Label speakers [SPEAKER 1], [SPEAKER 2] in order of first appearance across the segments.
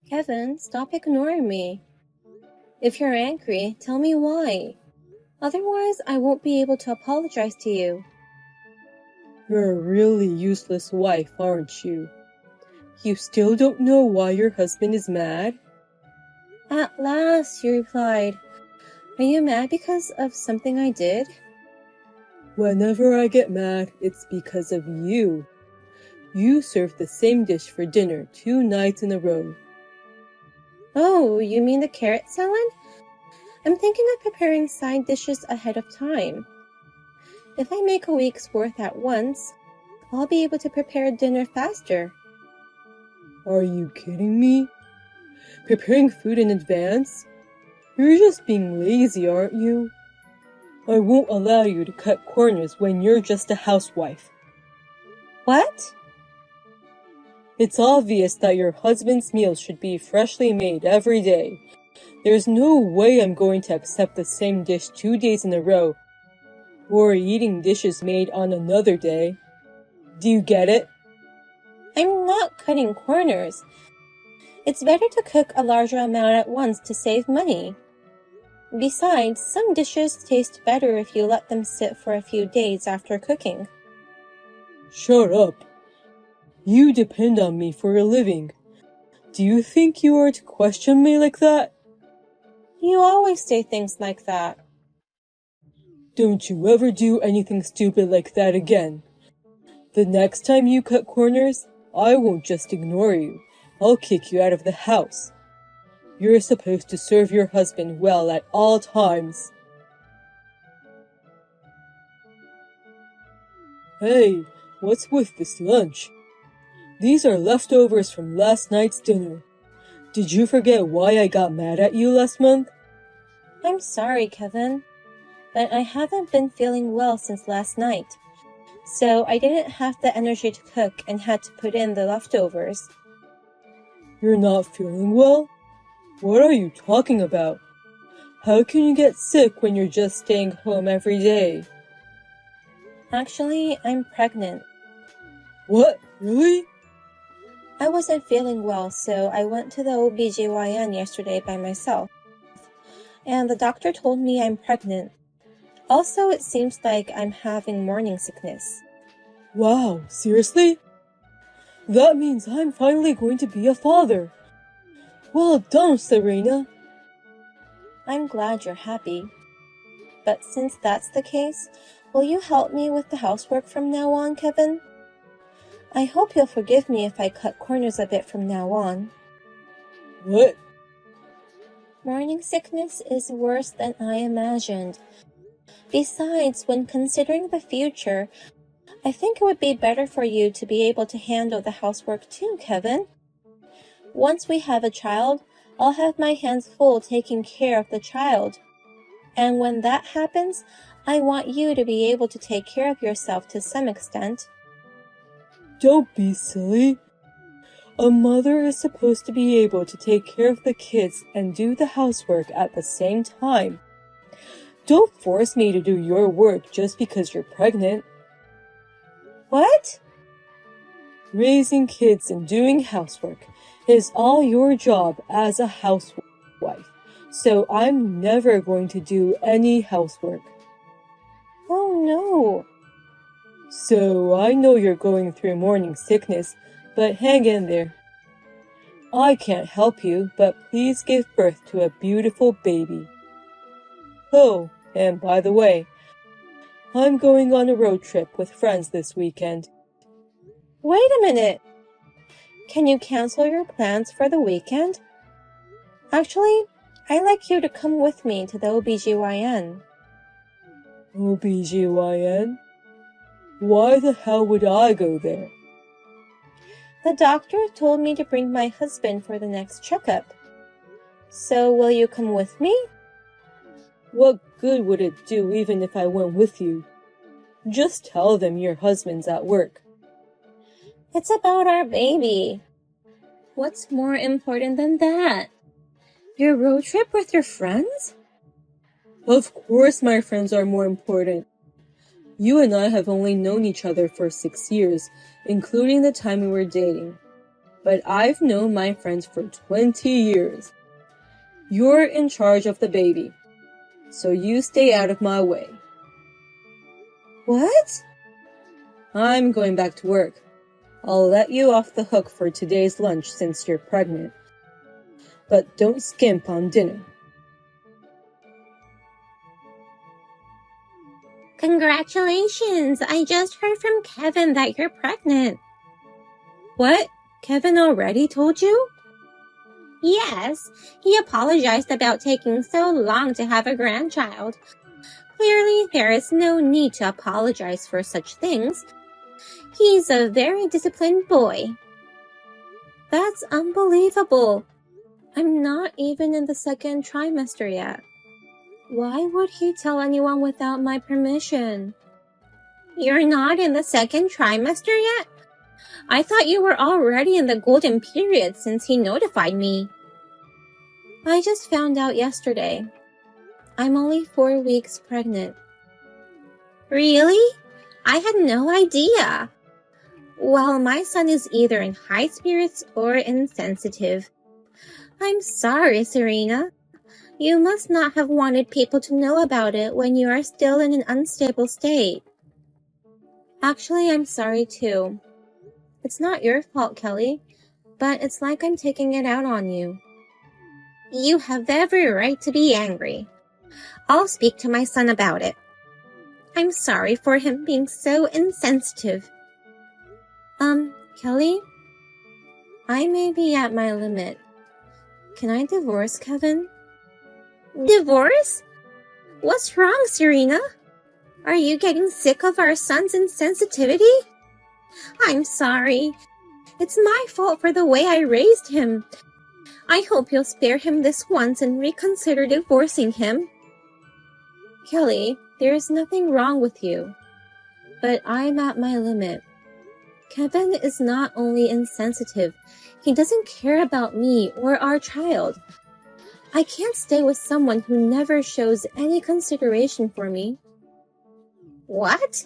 [SPEAKER 1] Kevin, stop ignoring me. If you're angry, tell me why. Otherwise, I won't be able to apologize to you.
[SPEAKER 2] You're a really useless wife, aren't you? You still don't know why your husband is mad?
[SPEAKER 1] At last, you replied. Are you mad because of something I did?
[SPEAKER 2] Whenever I get mad, it's because of you. You served the same dish for dinner 2 nights in a row.
[SPEAKER 1] Oh, you mean the carrot salad? I'm thinking of preparing side dishes ahead of time. If I make a week's worth at once, I'll be able to prepare dinner faster.
[SPEAKER 2] Are you kidding me? Preparing food in advance? You're just being lazy, aren't you? I won't allow you to cut corners when you're just a housewife.
[SPEAKER 1] What?
[SPEAKER 2] It's obvious that your husband's meals should be freshly made every day. There's no way I'm going to accept the same dish 2 days in a row, or eating dishes made on another day. Do you get it?
[SPEAKER 1] I'm not cutting corners. It's better to cook a larger amount at once to save money. Besides, some dishes taste better if you let them sit for a few days after cooking.
[SPEAKER 2] Shut up. You depend on me for a living. Do you think you are to question me like that?
[SPEAKER 1] You always say things like that.
[SPEAKER 2] Don't you ever do anything stupid like that again. The next time you cut corners, I won't just ignore you. I'll kick you out of the house. You're supposed to serve your husband well at all times. Hey, what's with this lunch? These are leftovers from last night's dinner. Did you forget why I got mad at you last month?
[SPEAKER 1] I'm sorry, Kevin, but I haven't been feeling well since last night, so I didn't have the energy to cook and had to put in the leftovers.
[SPEAKER 2] You're not feeling well? What are you talking about? How can you get sick when you're just staying home every day?
[SPEAKER 1] Actually, I'm pregnant.
[SPEAKER 2] What? Really?
[SPEAKER 1] I wasn't feeling well, so I went to the OBGYN yesterday by myself, and the doctor told me I'm pregnant. Also, it seems like I'm having morning sickness.
[SPEAKER 2] Wow, seriously? That means I'm finally going to be a father. Well done, Serena.
[SPEAKER 1] I'm glad you're happy. But since that's the case, will you help me with the housework from now on, Kevin? I hope you'll forgive me if I cut corners a bit from now on.
[SPEAKER 2] What?
[SPEAKER 1] Morning sickness is worse than I imagined. Besides, when considering the future, I think it would be better for you to be able to handle the housework too, Kevin. Once we have a child, I'll have my hands full taking care of the child. And when that happens, I want you to be able to take care of yourself to some extent.
[SPEAKER 2] Don't be silly. A mother is supposed to be able to take care of the kids and do the housework at the same time. Don't force me to do your work just because you're pregnant.
[SPEAKER 1] What?
[SPEAKER 2] Raising kids and doing housework is all your job as a housewife, so I'm never going to do any housework.
[SPEAKER 1] Oh no.
[SPEAKER 2] So I know you're going through morning sickness, but hang in there. I can't help you, but please give birth to a beautiful baby. Oh, and by the way, I'm going on a road trip with friends this weekend.
[SPEAKER 1] Wait a minute. Can you cancel your plans for the weekend? Actually, I'd like you to come with me to the OBGYN.
[SPEAKER 2] OBGYN? Why the hell would I go there?
[SPEAKER 1] The doctor told me to bring my husband for the next checkup. So will you come with me?
[SPEAKER 2] What good would it do even if I went with you? Just tell them your husband's at work.
[SPEAKER 1] It's about our baby. What's more important than that? Your road trip with your friends?
[SPEAKER 2] Of course my friends are more important. You and I have only known each other for 6 years, including the time we were dating. but I've known my friends for 20 years. You're in charge of the baby, so you stay out of my way.
[SPEAKER 1] What?
[SPEAKER 2] I'm going back to work. I'll let you off the hook for today's lunch since you're pregnant. But don't skimp on dinner.
[SPEAKER 1] Congratulations! I just heard from Kevin that you're pregnant. What? Kevin already told you? Yes, he apologized about taking so long to have a grandchild. Clearly, there is no need to apologize for such things. He's a very disciplined boy. That's unbelievable. I'm not even in the second trimester yet. Why would he tell anyone without my permission? You're not in the second trimester yet? I thought you were already in the golden period since he notified me. I just found out yesterday. I'm only 4 weeks pregnant. Really? I had no idea. Well, my son is either in high spirits or insensitive. I'm sorry, Serena. You must not have wanted people to know about it when you are still in an unstable state. Actually, I'm sorry too. It's not your fault, Kelly, but it's like I'm taking it out on you. You have every right to be angry. I'll speak to my son about it. I'm sorry for him being so insensitive. Kelly? I may be at my limit. Can I divorce Kevin? Divorce? What's wrong, Serena? Are you getting sick of our son's insensitivity? I'm sorry. It's my fault for the way I raised him. I hope you'll spare him this once and reconsider divorcing him. Kelly, there is nothing wrong with you, but I'm at my limit. Kevin is not only insensitive, he doesn't care about me or our child. I can't stay with someone who never shows any consideration for me. What?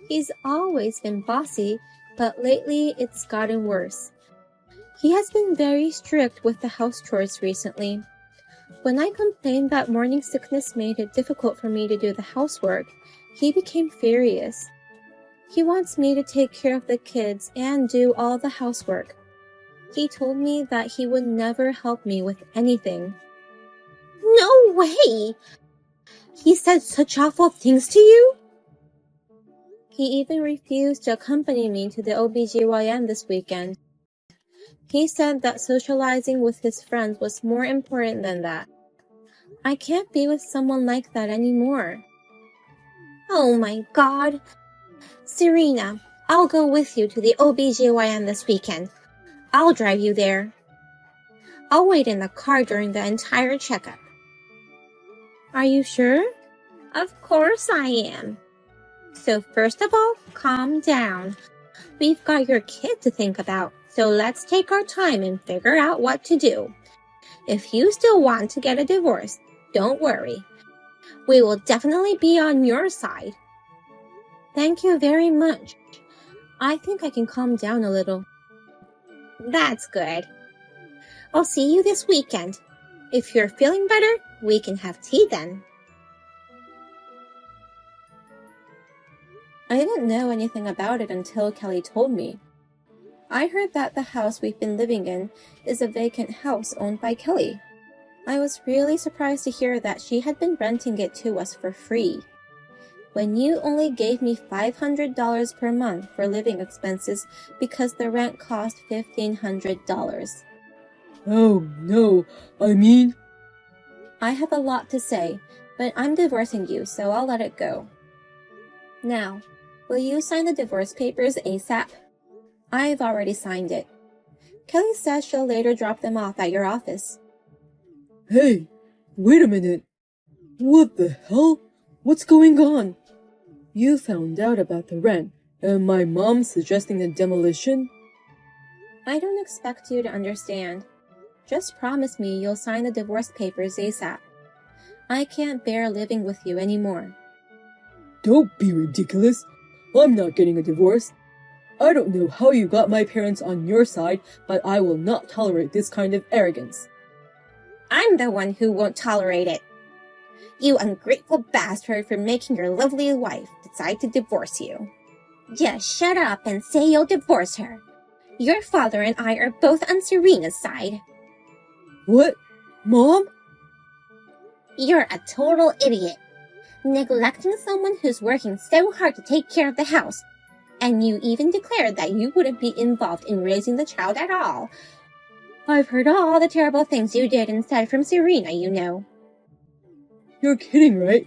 [SPEAKER 1] He's always been bossy, but lately it's gotten worse. He has been very strict with the house chores recently. When I complained that morning sickness made it difficult for me to do the housework, he became furious. He wants me to take care of the kids and do all the housework. He told me that he would never help me with anything. No way! He said such awful things to you? He even refused to accompany me to the OBGYN this weekend. He said that socializing with his friends was more important than that. I can't be with someone like that anymore. Oh my God! Serena, I'll go with you to the OBGYN this weekend. I'll drive you there. I'll wait in the car during the entire checkup. Are you sure? Of course I am. So first of all, calm down. We've got your kid to think about, so let's take our time and figure out what to do. If you still want to get a divorce, don't worry. We will definitely be on your side. Thank you very much. I think I can calm down a little. That's good. I'll see you this weekend. If you're feeling better, we can have tea then. I didn't know anything about it until Kelly told me. I heard that the house we've been living in is a vacant house owned by Kelly. I was really surprised to hear that she had been renting it to us for free. When you only gave me $500 per month for living expenses because the rent cost $1,500.
[SPEAKER 2] Oh, no,
[SPEAKER 1] I have a lot to say, but I'm divorcing you, so I'll let it go. Now, will you sign the divorce papers ASAP? I've already signed it. Kelly says she'll later drop them off at your office.
[SPEAKER 2] Hey, wait a minute. What the hell? What's going on? You found out about the rent, and my mom suggesting a demolition?
[SPEAKER 1] I don't expect you to understand. Just promise me you'll sign the divorce papers ASAP. I can't bear living with you anymore.
[SPEAKER 2] Don't be ridiculous. I'm not getting a divorce. I don't know how you got my parents on your side, but I will not tolerate this kind of arrogance.
[SPEAKER 1] I'm the one who won't tolerate it. You ungrateful bastard for making your lovely wife decide to divorce you. Just shut up and say you'll divorce her. Your father and I are both on Serena's side.
[SPEAKER 2] What? Mom?
[SPEAKER 1] You're a total idiot. Neglecting someone who's working so hard to take care of the house. And you even declared that you wouldn't be involved in raising the child at all. I've heard all the terrible things you did and said from Serena, you know.
[SPEAKER 2] You're kidding, right?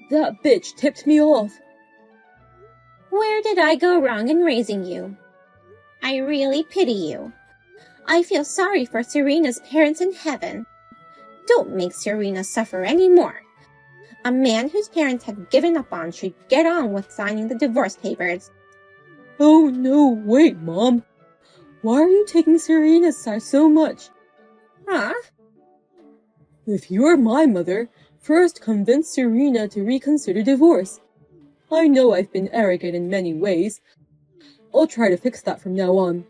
[SPEAKER 2] That bitch tipped me off.
[SPEAKER 1] Where did I go wrong in raising you? I really pity you. I feel sorry for Serena's parents in heaven. Don't make Serena suffer anymore. A man whose parents have given up on should get on with signing the divorce papers.
[SPEAKER 2] Oh no, wait, Mom. Why are you taking Serena's side so much?
[SPEAKER 1] Huh?
[SPEAKER 2] If you're my mother, first convince Serena to reconsider divorce. I know I've been arrogant in many ways. I'll try to fix that from now on.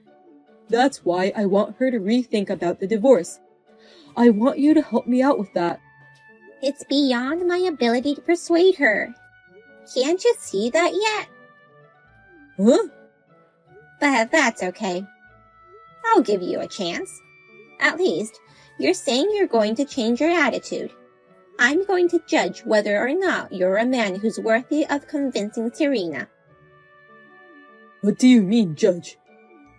[SPEAKER 2] That's why I want her to rethink about the divorce. I want you to help me out with that.
[SPEAKER 1] It's beyond my ability to persuade her. Can't you see that yet?
[SPEAKER 2] Huh?
[SPEAKER 1] But that's okay. I'll give you a chance. At least, you're saying you're going to change your attitude. I'm going to judge whether or not you're a man who's worthy of convincing Serena.
[SPEAKER 2] What do you mean, Judge?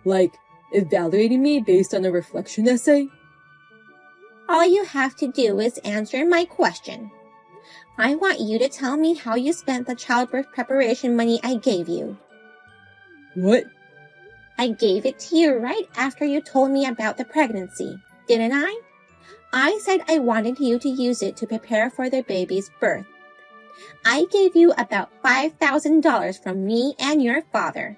[SPEAKER 2] Like, evaluating me based on a reflection essay?
[SPEAKER 1] All you have to do is answer my question. I want you to tell me how you spent the childbirth preparation money I gave you.
[SPEAKER 2] What?
[SPEAKER 1] I gave it to you right after you told me about the pregnancy, didn't I? I said I wanted you to use it to prepare for the baby's birth. I gave you about $5,000 from me and your father.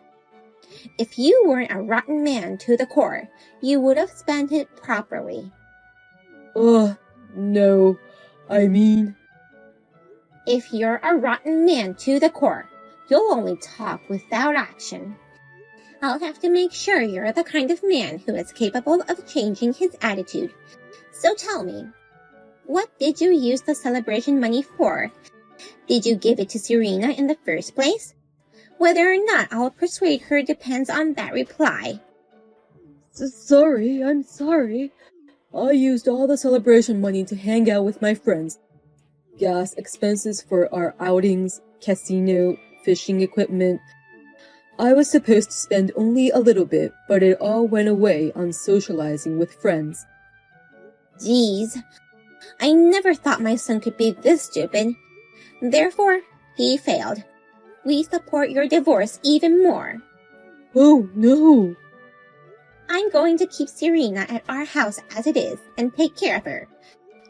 [SPEAKER 1] If you weren't a rotten man to the core, you would have spent it properly.
[SPEAKER 2] No. I mean...
[SPEAKER 1] If you're a rotten man to the core, you'll only talk without action. I'll have to make sure you're the kind of man who is capable of changing his attitude. So tell me, what did you use the celebration money for? Did you give it to Serena in the first place? Whether or not I'll persuade her depends on that reply.
[SPEAKER 2] Sorry, I'm sorry. I used all the celebration money to hang out with my friends. Gas expenses for our outings, casino, fishing equipment. I was supposed to spend only a little bit, but it all went away on socializing with friends.
[SPEAKER 1] Geez, I never thought my son could be this stupid. Therefore, he failed. We support your divorce even more.
[SPEAKER 2] Oh, no!
[SPEAKER 1] I'm going to keep Serena at our house as it is and take care of her.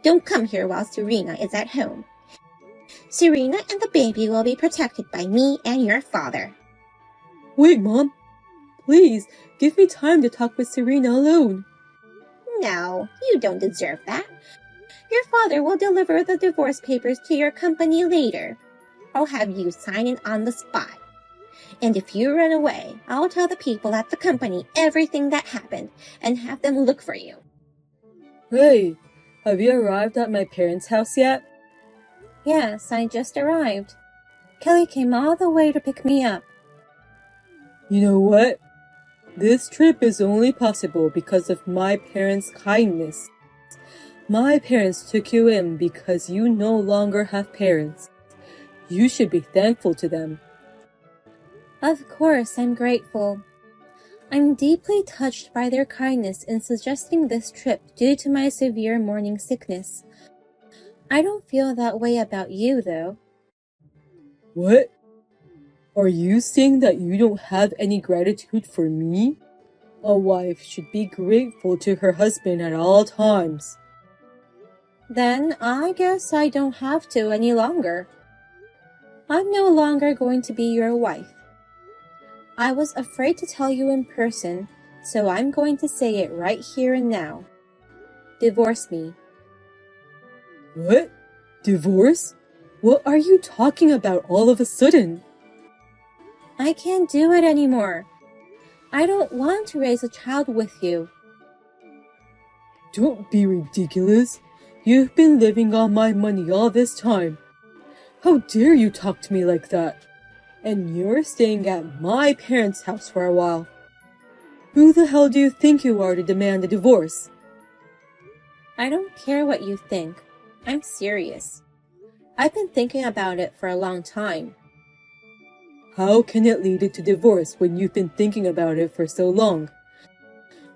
[SPEAKER 1] Don't come here while Serena is at home. Serena and the baby will be protected by me and your father.
[SPEAKER 2] Wait, Mom. Please, give me time to talk with Serena alone.
[SPEAKER 1] No, you don't deserve that. Your father will deliver the divorce papers to your company later. I'll have you sign it on the spot. And if you run away, I'll tell the people at the company everything that happened and have them look for you.
[SPEAKER 2] Hey, have you arrived at my parents' house yet?
[SPEAKER 1] Yes, I just arrived. Kelly came all the way to pick me up.
[SPEAKER 2] You know what? This trip is only possible because of my parents' kindness. My parents took you in because you no longer have parents. You should be thankful to them.
[SPEAKER 1] Of course, I'm grateful. I'm deeply touched by their kindness in suggesting this trip due to my severe morning sickness. I don't feel that way about you, though.
[SPEAKER 2] What? Are you saying that you don't have any gratitude for me? A wife should be grateful to her husband at all times.
[SPEAKER 1] Then I guess I don't have to any longer. I'm no longer going to be your wife. I was afraid to tell you in person, so I'm going to say it right here and now. Divorce me.
[SPEAKER 2] What? Divorce? What are you talking about all of a sudden?
[SPEAKER 1] I can't do it anymore. I don't want to raise a child with you.
[SPEAKER 2] Don't be ridiculous. You've been living on my money all this time. How dare you talk to me like that? And you're staying at my parents' house for a while. Who the hell do you think you are to demand a divorce?
[SPEAKER 1] I don't care what you think. I'm serious. I've been thinking about it for a long time.
[SPEAKER 2] How can it lead to divorce when you've been thinking about it for so long?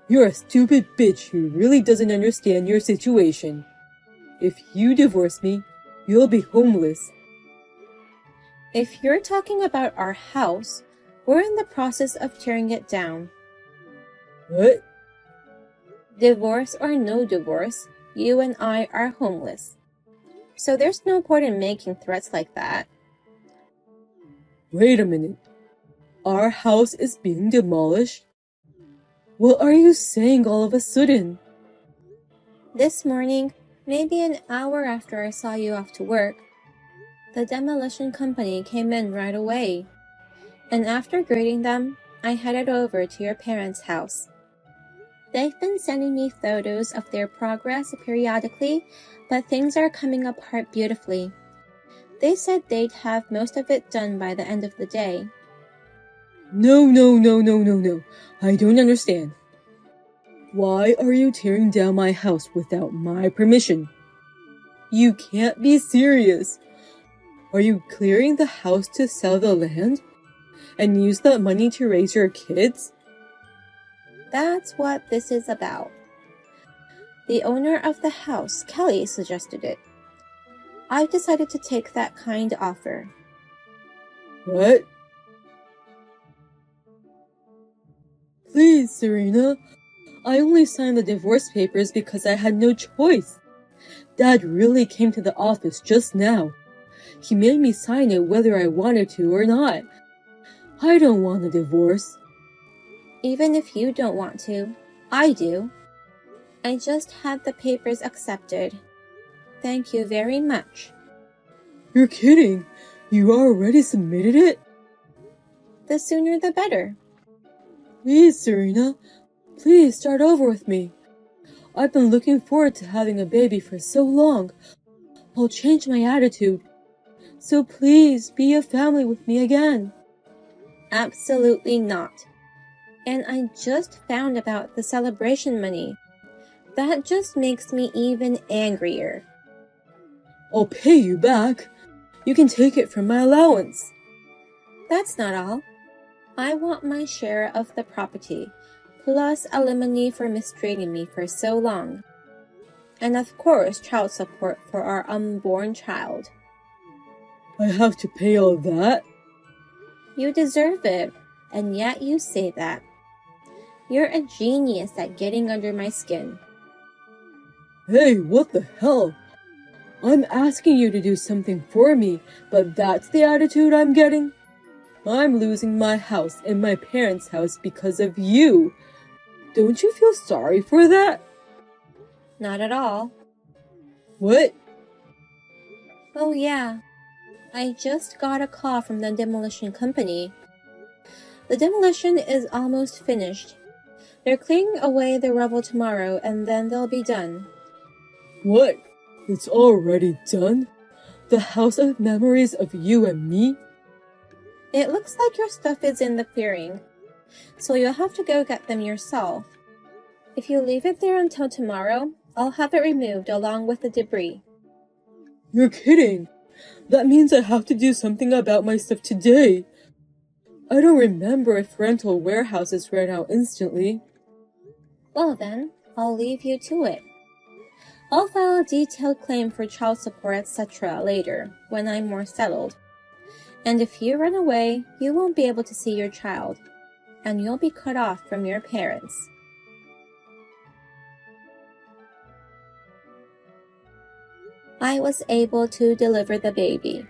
[SPEAKER 2] You're a stupid bitch who really doesn't understand your situation. If you divorce me, you'll be homeless.
[SPEAKER 1] If you're talking about our house, we're in the process of tearing it down.
[SPEAKER 2] What?
[SPEAKER 1] Divorce or no divorce, you and I are homeless. So there's no point in making threats like that.
[SPEAKER 2] Wait a minute. Our house is being demolished? What are you saying all of a sudden?
[SPEAKER 1] This morning, maybe an hour after I saw you off to work, the demolition company came in right away. And after greeting them, I headed over to your parents' house. They've been sending me photos of their progress periodically, but things are coming apart beautifully. They said they'd have most of it done by the end of the day.
[SPEAKER 2] No. I don't understand. Why are you tearing down my house without my permission? You can't be serious. Are you clearing the house to sell the land and use that money to raise your kids?
[SPEAKER 1] That's what this is about. The owner of the house, Kelly, suggested it. I've decided to take that kind offer.
[SPEAKER 2] What? Please, Serena. I only signed the divorce papers because I had no choice. Dad really came to the office just now. He made me sign it whether I wanted to or not. I don't want a divorce.
[SPEAKER 1] Even if you don't want to, I do. I just had the papers accepted. Thank you very much.
[SPEAKER 2] You're kidding. You already submitted it?
[SPEAKER 1] The sooner the better.
[SPEAKER 2] Please, Serena. Please start over with me. I've been looking forward to having a baby for so long. I'll change my attitude. So please be a family with me again.
[SPEAKER 1] Absolutely not. And I just found about the celebration money. That just makes me even angrier.
[SPEAKER 2] I'll pay you back. You can take it from my allowance.
[SPEAKER 1] That's not all. I want my share of the property, plus alimony for mistreating me for so long. And of course, child support for our unborn child.
[SPEAKER 2] I have to pay all that?
[SPEAKER 1] You deserve it, and yet you say that. You're a genius at getting under my skin.
[SPEAKER 2] Hey, what the hell? I'm asking you to do something for me, but that's the attitude I'm getting? I'm losing my house and my parents' house because of you. Don't you feel sorry for that?
[SPEAKER 1] Not at all.
[SPEAKER 2] What?
[SPEAKER 1] Oh yeah. I just got a call from the demolition company. The demolition is almost finished. They're clearing away the rubble tomorrow and then they'll be done.
[SPEAKER 2] What? It's already done? The house of memories of you and me?
[SPEAKER 1] It looks like your stuff is in the clearing, so you'll have to go get them yourself. If you leave it there until tomorrow, I'll have it removed along with the debris.
[SPEAKER 2] You're kidding. That means I have to do something about my stuff today. I don't remember if rental warehouses ran out instantly.
[SPEAKER 1] Well then, I'll leave you to it. I'll file a detailed claim for child support, etc. later, when I'm more settled. And if you run away, you won't be able to see your child, and you'll be cut off from your parents. I was able to deliver the baby.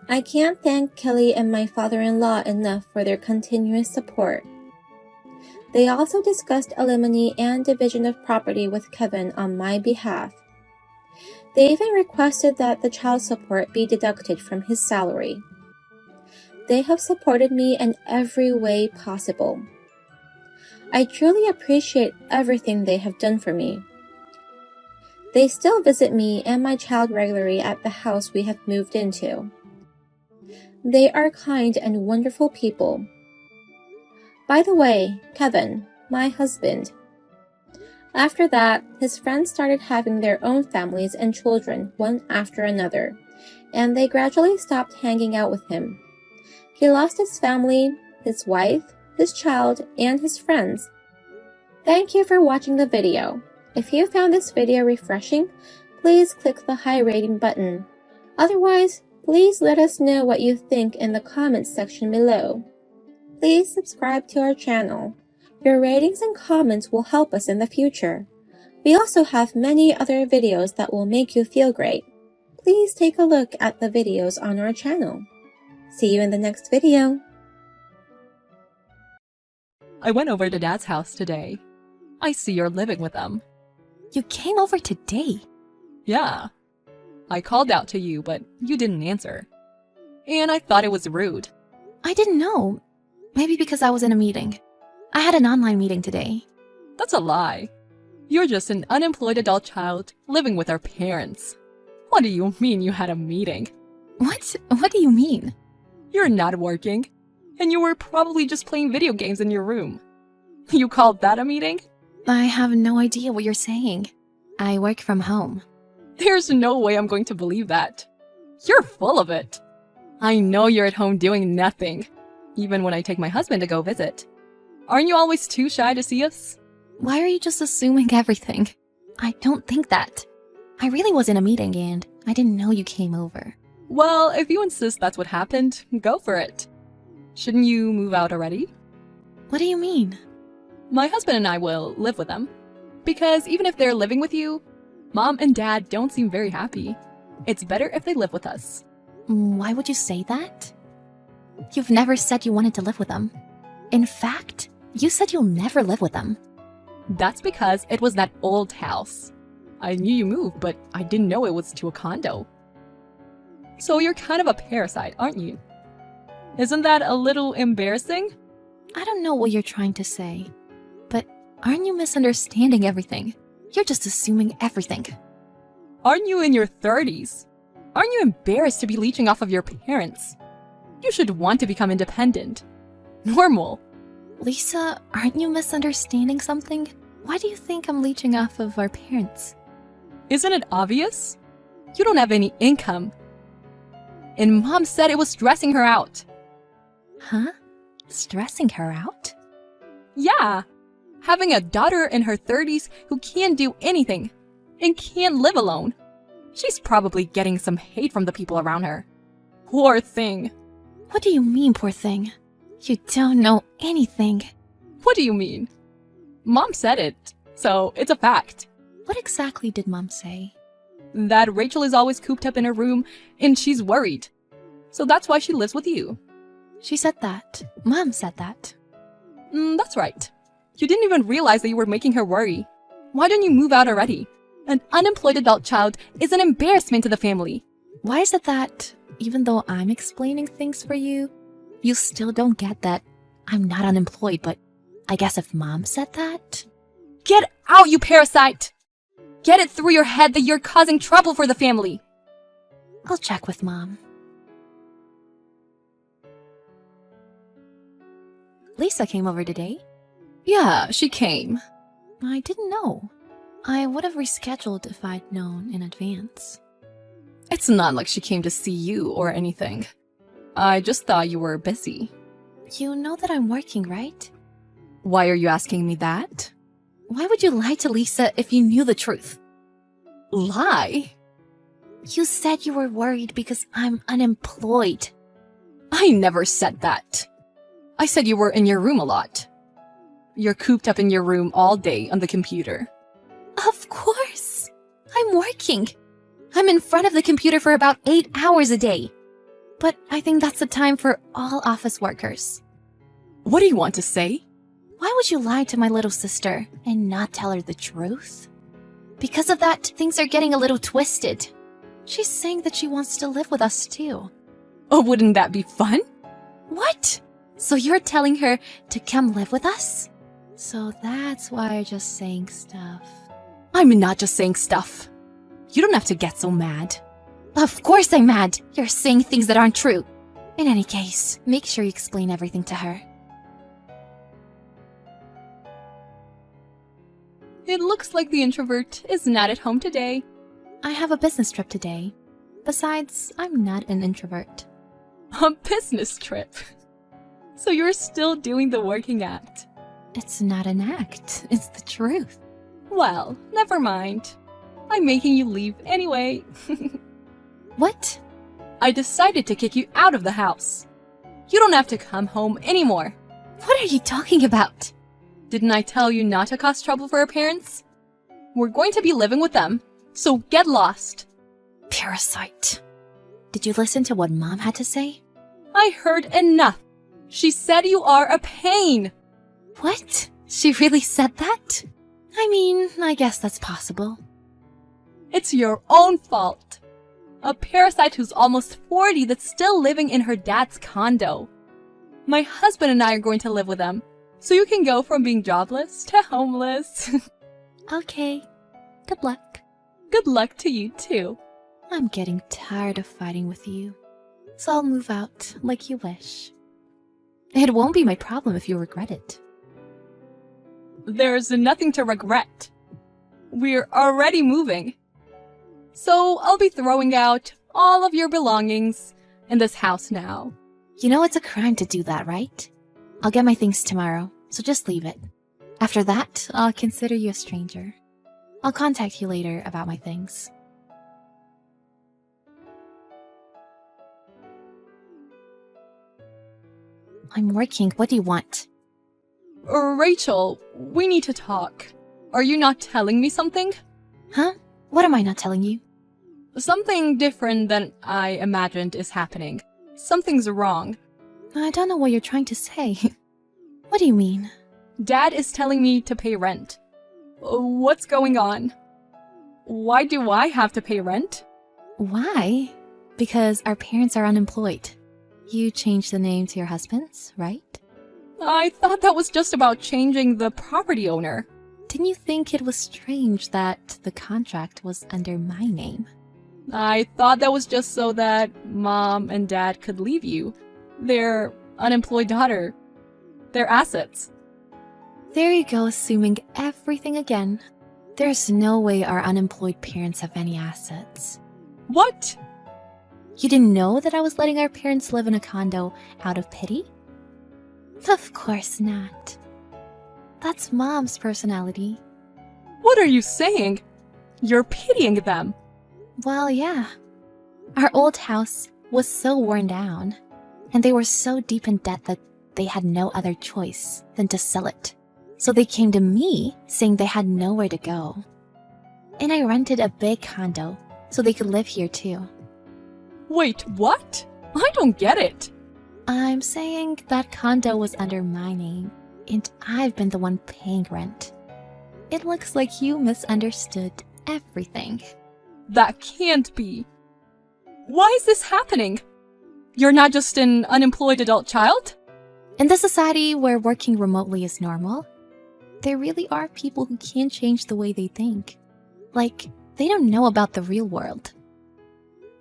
[SPEAKER 1] I can't thank Kelly and my father-in-law enough for their continuous support. They also discussed alimony and division of property with Kevin on my behalf. They even requested that the child support be deducted from his salary. They have supported me in every way possible. I truly appreciate everything they have done for me. They still visit me and my child regularly at the house we have moved into. They are kind and wonderful people. By the way, Kevin, my husband. After that, his friends started having their own families and children one after another, and they gradually stopped hanging out with him. He lost his family, his wife, his child, and his friends. Thank you for watching the video. If you found this video refreshing, please click the high rating button. Otherwise, please let us know what you think in the comments section below. Please subscribe to our channel. Your ratings and comments will help us in the future. We also have many other videos that will make you feel great. Please take a look at the videos on our channel. See you in the next video.
[SPEAKER 3] I went over to Dad's house today. I see you're living with them.
[SPEAKER 4] You came over today?
[SPEAKER 3] Yeah. I called out to you, but you didn't answer. And I thought it was rude.
[SPEAKER 4] I didn't know. Maybe because I was in a meeting. I had an online meeting today.
[SPEAKER 3] That's a lie. You're just an unemployed adult child living with our parents. What do you mean you had a meeting?
[SPEAKER 4] What? What do you mean?
[SPEAKER 3] You're not working, and you were probably just playing video games in your room. You called that a meeting?
[SPEAKER 4] I have no idea what you're saying. I work from home.
[SPEAKER 3] There's no way I'm going to believe that. You're full of it. I know you're at home doing nothing, even when I take my husband to go visit. Aren't you always too shy to see us?
[SPEAKER 4] Why are you just assuming everything? I don't think that. I really was in a meeting and I didn't know you came over.
[SPEAKER 3] Well, if you insist that's what happened, go for it. Shouldn't you move out already?
[SPEAKER 4] What do you mean?
[SPEAKER 3] My husband and I will live with them. Because even if they're living with you, Mom and Dad don't seem very happy. It's better if they live with us.
[SPEAKER 4] Why would you say that? You've never said you wanted to live with them. In fact, you said you'll never live with them.
[SPEAKER 3] That's because it was that old house. I knew you moved, but I didn't know it was to a condo. So you're kind of a parasite, aren't you? Isn't that a little embarrassing?
[SPEAKER 4] I don't know what you're trying to say, but aren't you misunderstanding everything? You're just assuming everything.
[SPEAKER 3] Aren't you in your 30s? Aren't you embarrassed to be leeching off of your parents? You should want to become independent. Normal.
[SPEAKER 4] Lisa, aren't you misunderstanding something? Why do you think I'm leeching off of our parents?
[SPEAKER 3] Isn't it obvious? You don't have any income. And Mom said it was stressing her out.
[SPEAKER 4] Huh? Stressing her out?
[SPEAKER 3] Yeah. Having a daughter in her 30s who can't do anything and can't live alone. She's probably getting some hate from the people around her. Poor thing.
[SPEAKER 4] What do you mean, poor thing? You don't know anything.
[SPEAKER 3] What do you mean? Mom said it, so it's a fact.
[SPEAKER 4] What exactly did Mom say?
[SPEAKER 3] That Rachel is always cooped up in her room and she's worried. So that's why she lives with you.
[SPEAKER 4] She said that. Mom said that.
[SPEAKER 3] That's right. You didn't even realize that you were making her worry. Why don't you move out already? An unemployed adult child is an embarrassment to the family.
[SPEAKER 4] Why is it that, even though I'm explaining things for you, you still don't get that I'm not unemployed, but I guess if Mom said that?
[SPEAKER 3] Get out, you parasite! Get it through your head that you're causing trouble for the family.
[SPEAKER 4] I'll check with Mom. Lisa came over today?
[SPEAKER 3] Yeah, she came.
[SPEAKER 4] I didn't know. I would have rescheduled if I'd known in advance.
[SPEAKER 3] It's not like she came to see you or anything. I just thought you were busy.
[SPEAKER 4] You know that I'm working, right?
[SPEAKER 3] Why are you asking me that?
[SPEAKER 4] Why would you lie to Lisa if you knew the truth?
[SPEAKER 3] Lie?
[SPEAKER 4] You said you were worried because I'm unemployed.
[SPEAKER 3] I never said that. I said you were in your room a lot. You're cooped up in your room all day on the computer.
[SPEAKER 4] Of course. I'm working. I'm in front of the computer for about 8 hours a day. But I think that's the time for all office workers.
[SPEAKER 3] What do you want to say?
[SPEAKER 4] Why would you lie to my little sister and not tell her the truth? Because of that, things are getting a little twisted. She's saying that she wants to live with us too.
[SPEAKER 3] Oh, wouldn't that be fun?
[SPEAKER 4] What? So you're telling her to come live with us? So that's why you're just saying stuff.
[SPEAKER 3] I'm not just saying stuff. You don't have to get so mad.
[SPEAKER 4] Of course I'm mad. You're saying things that aren't true. In any case, make sure you explain everything to her.
[SPEAKER 3] It looks like the introvert is not at home today.
[SPEAKER 4] I have a business trip today. Besides, I'm not an introvert.
[SPEAKER 3] A business trip? So you're still doing the working act?
[SPEAKER 4] It's not an act, it's the truth.
[SPEAKER 3] Well, never mind. I'm making you leave anyway.
[SPEAKER 4] What?
[SPEAKER 3] I decided to kick you out of the house. You don't have to come home anymore.
[SPEAKER 4] What are you talking about?
[SPEAKER 3] Didn't I tell you not to cause trouble for our parents? We're going to be living with them, so get lost.
[SPEAKER 4] Parasite. Did you listen to what Mom had to say?
[SPEAKER 3] I heard enough. She said you are a pain.
[SPEAKER 4] What? She really said that? I mean, I guess that's possible.
[SPEAKER 3] It's your own fault. A parasite who's almost 40 that's still living in her dad's condo. My husband and I are going to live with them, so you can go from being jobless to homeless.
[SPEAKER 4] Okay. Good luck.
[SPEAKER 3] Good luck to you too.
[SPEAKER 4] I'm getting tired of fighting with you, so I'll move out like you wish. It won't be my problem if you regret it.
[SPEAKER 3] There's nothing to regret. We're already moving. So I'll be throwing out all of your belongings in this house now.
[SPEAKER 4] You know it's a crime to do that, right? I'll get my things tomorrow, so just leave it. After that, I'll consider you a stranger. I'll contact you later about my things. I'm working. What do you want?
[SPEAKER 3] Rachel, we need to talk. Are you not telling me something?
[SPEAKER 4] Huh? What am I not telling you?
[SPEAKER 3] Something different than I imagined is happening. Something's wrong.
[SPEAKER 4] I don't know what you're trying to say. What do you mean?
[SPEAKER 3] Dad is telling me to pay rent. What's going on? Why do I have to pay rent?
[SPEAKER 4] Why? Because our parents are unemployed. You changed the name to your husband's, right?
[SPEAKER 3] I thought that was just about changing the property owner.
[SPEAKER 4] Didn't you think it was strange that the contract was under my name?
[SPEAKER 3] I thought that was just so that Mom and Dad could leave you. Their unemployed daughter. Their assets.
[SPEAKER 4] There you go, assuming everything again. There's no way our unemployed parents have any assets.
[SPEAKER 3] What?
[SPEAKER 4] You didn't know that I was letting our parents live in a condo out of pity? Of course not. That's Mom's personality.
[SPEAKER 3] What are you saying? You're pitying them.
[SPEAKER 4] Well, yeah. Our old house was so worn down, and they were so deep in debt that they had no other choice than to sell it. So they came to me saying they had nowhere to go. And I rented a big condo so they could live here too.
[SPEAKER 3] Wait, what? I don't get it.
[SPEAKER 4] I'm saying that condo was under my name, and I've been the one paying rent. It looks like you misunderstood everything.
[SPEAKER 3] That can't be. Why is this happening? You're not just an unemployed adult child?
[SPEAKER 4] In the society where working remotely is normal, there really are people who can't change the way they think. Like, they don't know about the real world.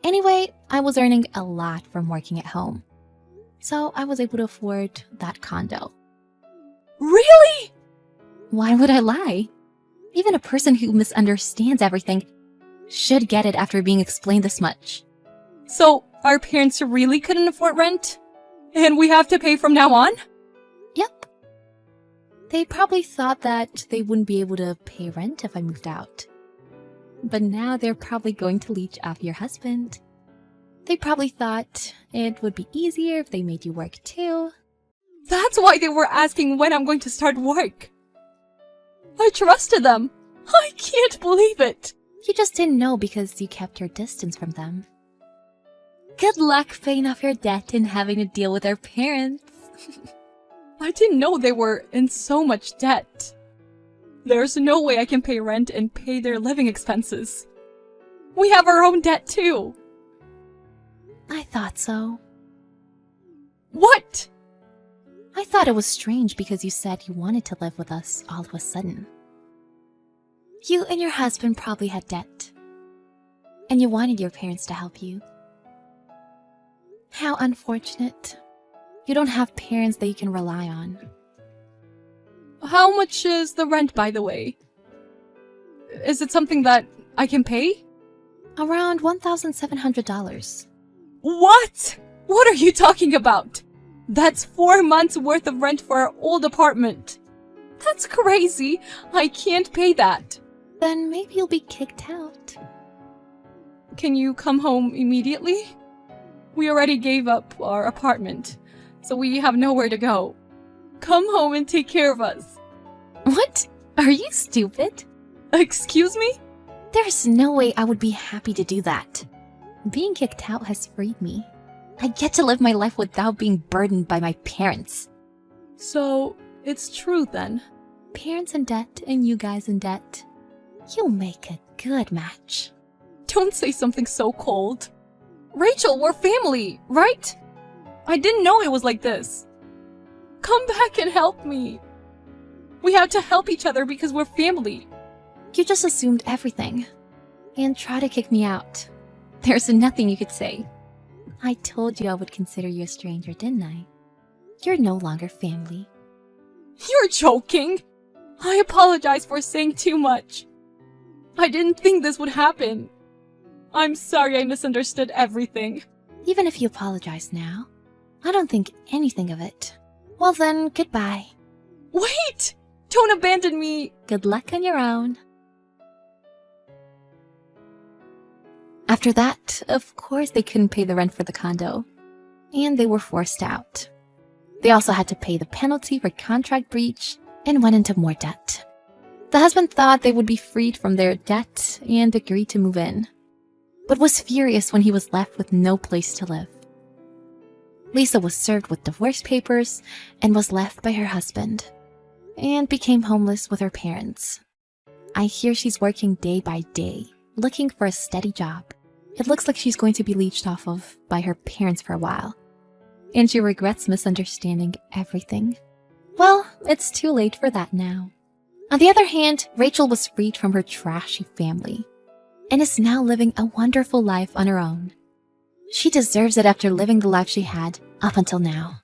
[SPEAKER 4] Anyway, I was earning a lot from working at home, so I was able to afford that condo.
[SPEAKER 3] Really?
[SPEAKER 4] Why would I lie? Even a person who misunderstands everything should get it after being explained this much.
[SPEAKER 3] So, our parents really couldn't afford rent? And we have to pay from now on?
[SPEAKER 4] Yep. They probably thought that they wouldn't be able to pay rent if I moved out. But now they're probably going to leech off your husband. They probably thought it would be easier if they made you work too.
[SPEAKER 3] That's why they were asking when I'm going to start work. I trusted them. I can't believe it.
[SPEAKER 4] You just didn't know because you kept your distance from them. Good luck paying off your debt and having to deal with our parents.
[SPEAKER 3] I didn't know they were in so much debt. There's no way I can pay rent and pay their living expenses. We have our own debt too.
[SPEAKER 4] I thought so.
[SPEAKER 3] What?
[SPEAKER 4] I thought it was strange because you said you wanted to live with us all of a sudden. You and your husband probably had debt, and you wanted your parents to help you. How unfortunate. You don't have parents that you can rely on.
[SPEAKER 3] How much is the rent, by the way? Is it something that I can pay?
[SPEAKER 4] Around $1,700.
[SPEAKER 3] What? What are you talking about? That's 4 months worth of rent for our old apartment. That's crazy. I can't pay that.
[SPEAKER 4] Then maybe you'll be kicked out.
[SPEAKER 3] Can you come home immediately? We already gave up our apartment, so we have nowhere to go. Come home and take care of us.
[SPEAKER 4] What? Are you stupid?
[SPEAKER 3] Excuse me?
[SPEAKER 4] There's no way I would be happy to do that. Being kicked out has freed me. I get to live my life without being burdened by my parents.
[SPEAKER 3] So, it's true then.
[SPEAKER 4] Parents in debt and you guys in debt. You make a good match.
[SPEAKER 3] Don't say something so cold. Rachel, we're family, right? I didn't know it was like this. Come back and help me. We have to help each other because we're family.
[SPEAKER 4] You just assumed everything and tried to kick me out. There's nothing you could say. I told you I would consider you a stranger, didn't I? You're no longer family.
[SPEAKER 3] You're joking. I apologize for saying too much. I didn't think this would happen. I'm sorry I misunderstood everything.
[SPEAKER 4] Even if you apologize now, I don't think anything of it. Well then, goodbye.
[SPEAKER 3] Wait! Don't abandon me!
[SPEAKER 4] Good luck on your own. After that, of course they couldn't pay the rent for the condo, and they were forced out. They also had to pay the penalty for contract breach and went into more debt. The husband thought they would be freed from their debt and agreed to move in, but was furious when he was left with no place to live. Lisa was served with divorce papers and was left by her husband, and became homeless with her parents. I hear she's working day by day, looking for a steady job. It looks like she's going to be leeched off of by her parents for a while, and she regrets misunderstanding everything. Well, it's too late for that now. On the other hand, Rachel was freed from her trashy family and is now living a wonderful life on her own. She deserves it after living the life she had up until now.